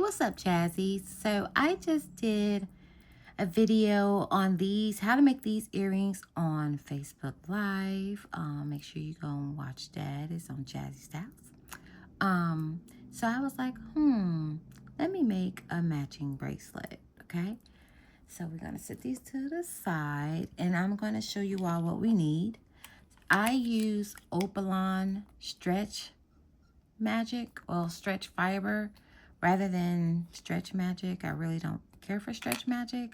what's up, Jazzy? So I just did a video on these, how to make these earrings on Facebook Live. Make sure you go and watch that. It's on Jazzy Styles. So I was like, let me make a matching bracelet, okay? So we're gonna set these to the side and I'm gonna show you all what we need. I use Opelon Stretch Magic, well, Stretch Fiber rather than Stretch Magic. I really don't care for Stretch Magic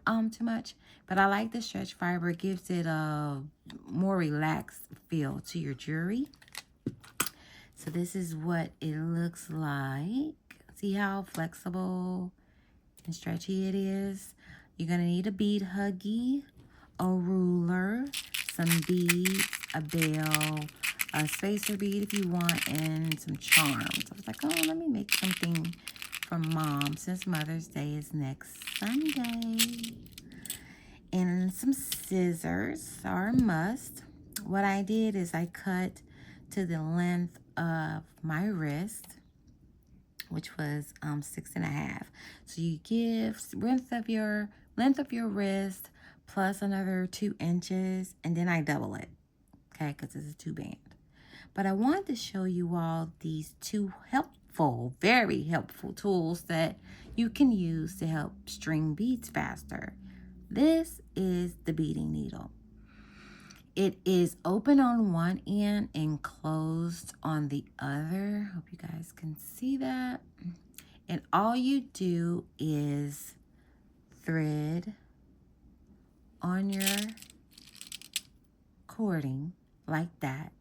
too much, but I like the Stretch Fiber. It gives it a more relaxed feel to your jewelry. So this is what it looks like. See how flexible and stretchy it is? You're gonna need a bead huggy, a ruler, some beads, a bell, a spacer bead if you want, and some charms. I was like, oh, let me make something for Mom since Mother's Day is next Sunday. And some scissors are a must. What I did is I cut to the length of my wrist, which was 6.5. So you give length of your wrist plus another 2 inches, and then I double it, okay, because it's a 2-band. But I wanted to show you all these 2 helpful, very helpful tools that you can use to help string beads faster. This is the beading needle. It is open on one end and closed on the other. Hope you guys can see that. And all you do is thread on your cording like that,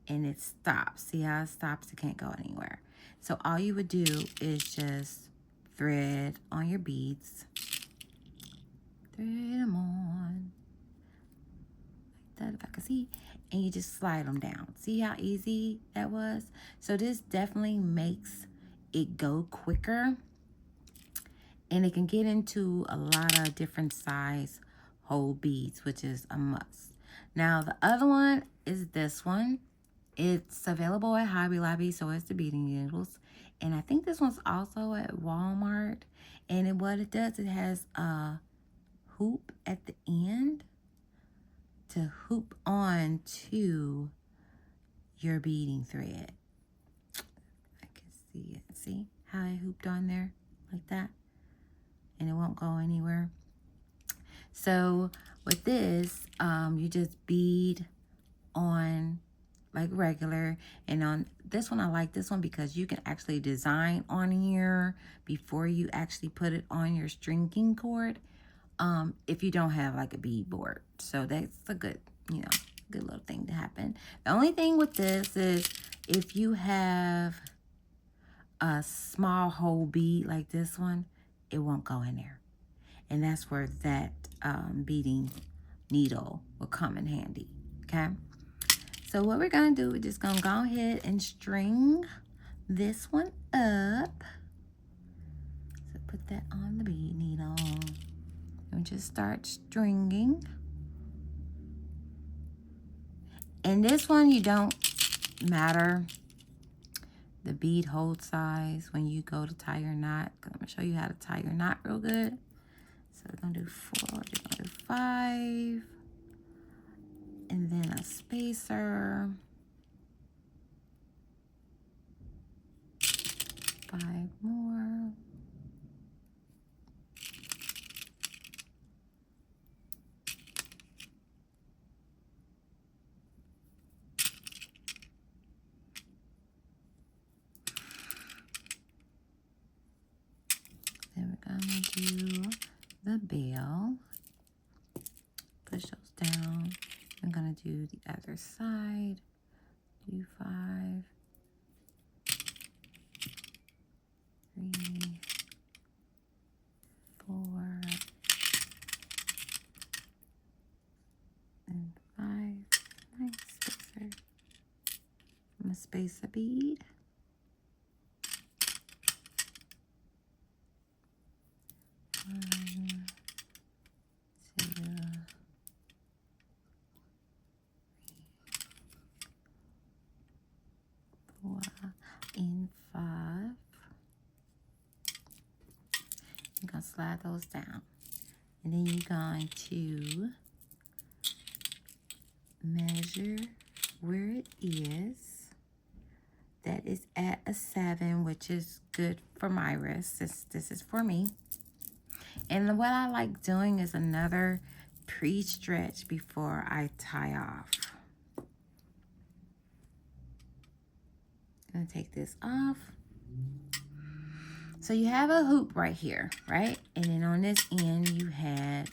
and it stops. See how it stops? It can't go anywhere. So all you would do is just thread on your beads. Thread them on like that, if I can see, and you just slide them down. See how easy that was? So this definitely makes it go quicker, and it can get into a lot of different size whole beads, which is a must. Now the other one is this one. It's available at Hobby Lobby, so it's the beading needles, and I think this one's also at Walmart. And what it does, it has a hoop at the end to hoop on to your beading thread. I can see it. See how I hooped on there like that? And it won't go anywhere. So with this, you just bead on like regular. And on this one, I like this one because you can actually design on here before you actually put it on your stringing cord, if you don't have like a bead board. So that's a good, good little thing to happen. The only thing with this is if you have a small whole bead like this one, it won't go in there. And that's where that beading needle will come in handy, okay? So what we're gonna do, we're just gonna go ahead and string this one up. So put that on the bead needle. And just start stringing. And this one, you don't matter the bead hold size when you go to tie your knot, because I'm gonna show you how to tie your knot real good. So we're gonna do 4, we're gonna do 5, and then a spacer, 5 more. Then we're gonna do the bell. Push those down. I'm gonna do the other side. Do 5, 3, 4, and 5. Nice spacer. I'm gonna space a bead. 1, 2, 3, 4, and 5. going to slide those down. And then you're going to measure where it is. That is at a 7, which is good for my wrist. This is for me. And what I like doing is another pre-stretch before I tie off. I'm going to take this off. So you have a hoop right here, right? And then on this end, you had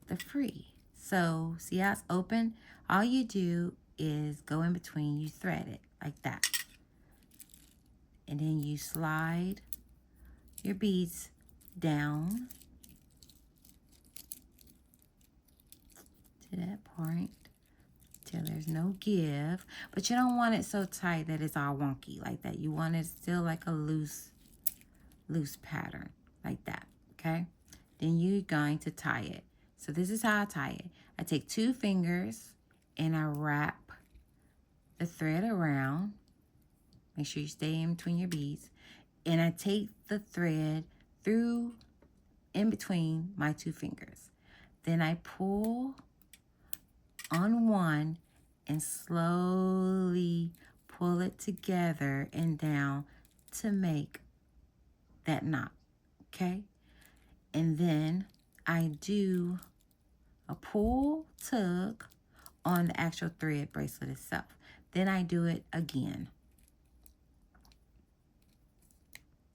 the free. So see how it's open? All you do is go in between, you thread it like that. And then you slide your beads down to that point till there's no give. But you don't want it so tight that it's all wonky like that. You want it still like a loose pattern like that, okay? Then you're going to tie it. So this is how I tie it. I take 2 fingers and I wrap the thread around. Make sure you stay in between your beads. And I take the thread through in between my 2 fingers. Then I pull on one and slowly pull it together and down to make that knot, okay? And then I do a pull tug on the actual thread bracelet itself. Then I do it again.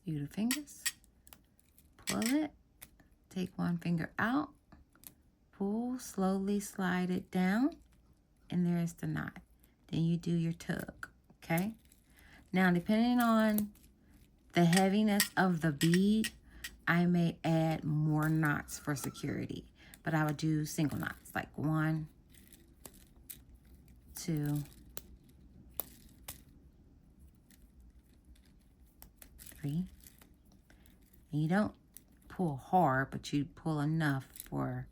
Use the fingers, pull it, take one finger out, pull, slowly slide it down, and there's the knot. Then you do your tug, okay? Now, depending on the heaviness of the bead, I may add more knots for security, but I would do single knots, like 1, 2, 3. And you don't pull hard, but you pull enough for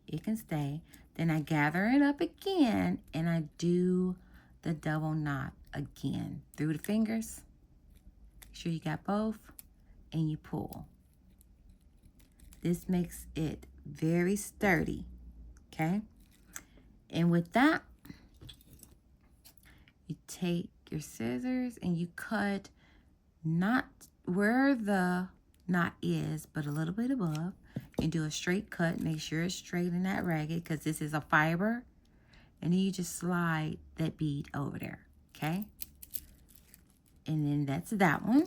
it can stay. Then I gather it up again and I do the double knot again through the fingers. Make sure you got both and you pull. This makes it very sturdy, okay? And with that, you take your scissors and you cut not where the knot is, but a little bit above, and do a straight cut. Make sure it's straight and not ragged because this is a fiber. And then you just slide that bead over there, okay? And then that's that one.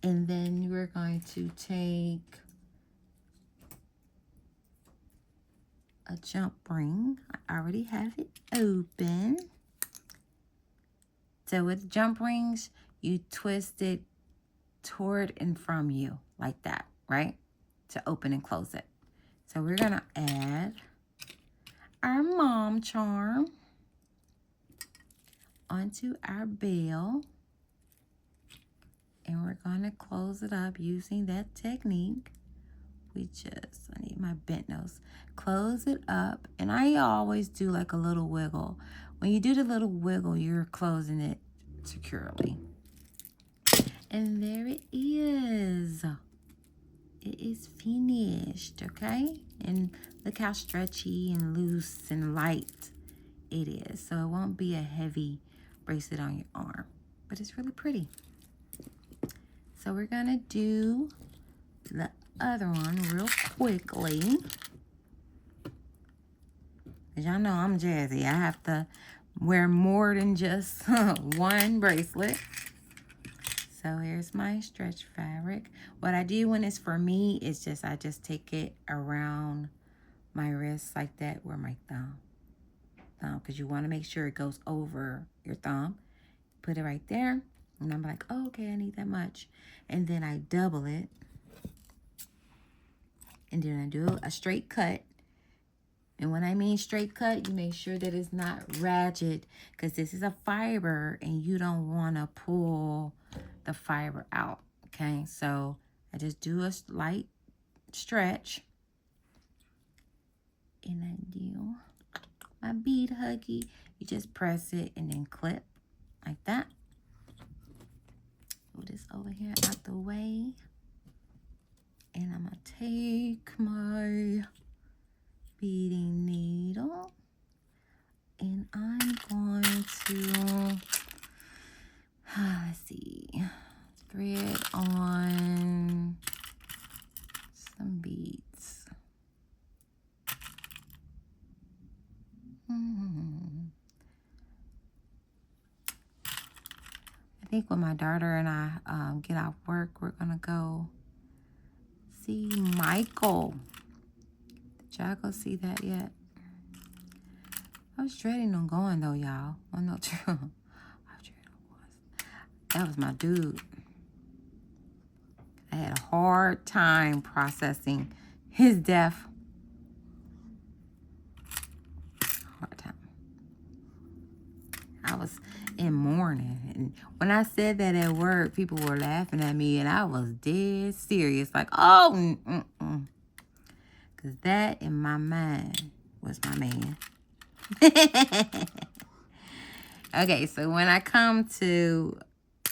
And then we're going to take a jump ring. I already have it open. So with jump rings, you twist it toward and from you like that, right? To open and close it. So we're gonna add our mom charm onto our bell. And we're gonna close it up using that technique. I need my bent nose. Close it up, and I always do like a little wiggle. When you do the little wiggle, you're closing it securely. And there it is. It is finished, okay? And look how stretchy and loose and light it is. So it won't be a heavy bracelet on your arm, but it's really pretty. So we're gonna do the other one real quickly. As y'all know, I'm jazzy. I have to wear more than just one bracelet. So here's my stretch fabric. What I do when it's for me is I just take it around my wrist like that, where my thumb, because you want to make sure it goes over your thumb. Put it right there, and I'm like, oh, okay, I need that much. And then I double it, and then I do a straight cut. And when I mean straight cut, you make sure that it's not ratchet, because this is a fiber and you don't want to pull the fiber out, okay? So I just do a light stretch, and I do my bead huggy. You just press it and then clip like that. Move this over here out the way, and I'm gonna take my beading needle and I'm going to, let's see, thread on some beads. I think when my daughter and I get off work, we're gonna go see Michael. Did y'all go see that yet? I was dreading on going though, y'all. Oh no, true. I was dreading on going. That was my dude. I had a hard time processing his death. Hard time. I was in mourning, and when I said that at work, people were laughing at me, and I was dead serious. Like, oh, because that in my mind was my man. Okay, so when I come to,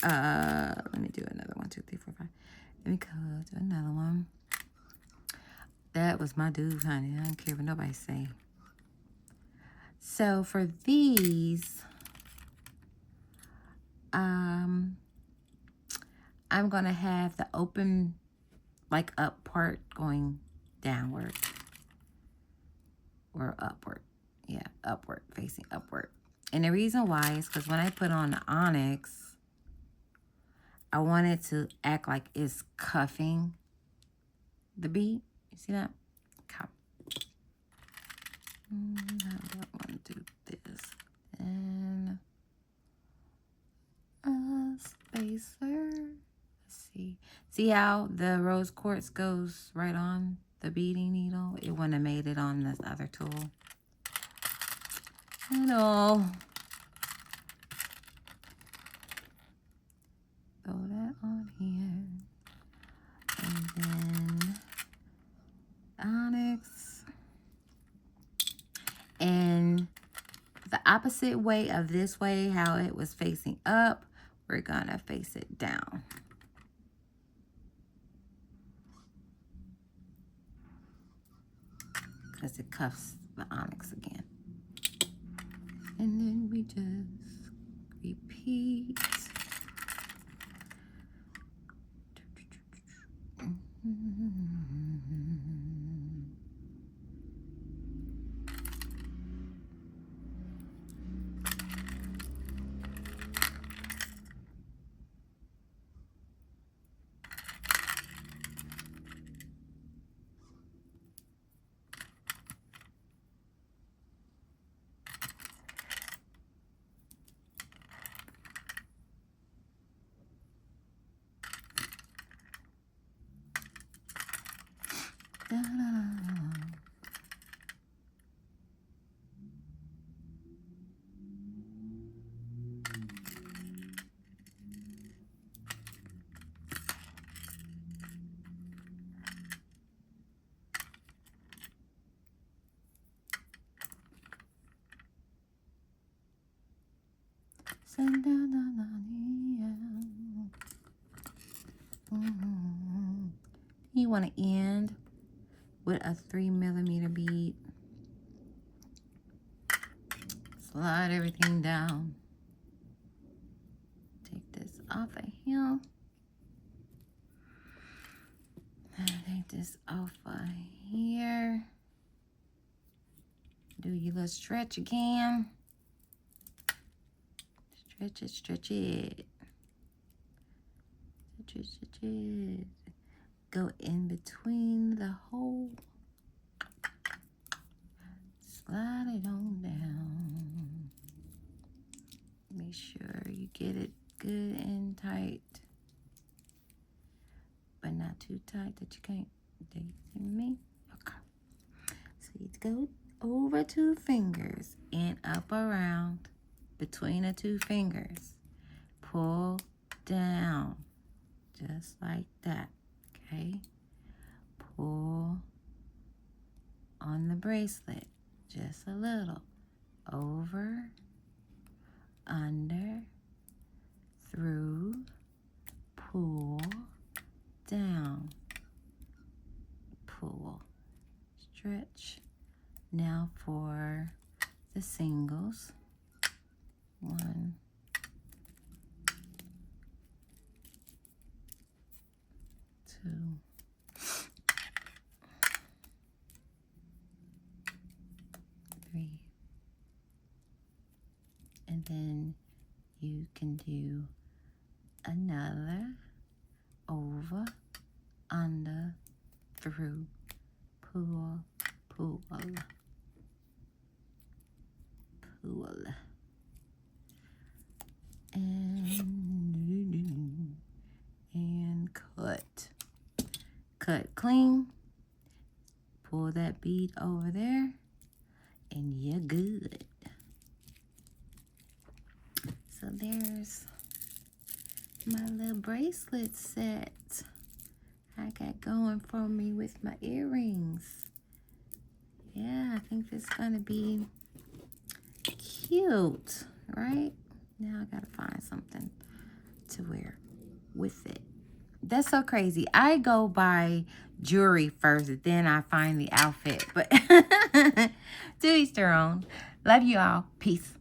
let me do another 1, 2, 3, 4, 5. Let me go to another one. That was my dude, honey. I don't care what nobody say. So for these, I'm going to have the open, like, up part going downward. Or upward. Yeah, upward, facing upward. And the reason why is because when I put on the onyx, I want it to act like it's cuffing the bead. You see that? Cuff. I want to do this. And a spacer. Let's see. See how the rose quartz goes right on the beading needle? It wouldn't have made it on this other tool. Hello. Throw that on here. And then onyx. And the opposite way of this way, how it was facing up, we're gonna face it down. Because it cuffs the onyx again. And then we just repeat. You want to end with a 3mm bead. Slide everything down. Take this off of him. And take this off of here. Do your little stretch again. Stretch it, stretch it. Stretch it, stretch it. Go in between the hole. Slide it on down. Make sure you get it good and tight. But not too tight that you can't. Do you see me? Okay. So you go over 2 fingers and up around between the 2 fingers. Pull down. Just like that. Okay. Pull on the bracelet. Just a little. Over, under, through, pull, down. stretch. Now for the singles. 1, 2, 3, and then you can do another over, under, through, pull, pull, pull, and cut clean. Pull that bead over there, and you're good. So there's my little bracelet set I got going for me with my earrings. Yeah, I think this is gonna be cute, right? Now I gotta find something to wear with it. That's so crazy. I go buy jewelry first, then I find the outfit. But to each their own. Love you all. Peace.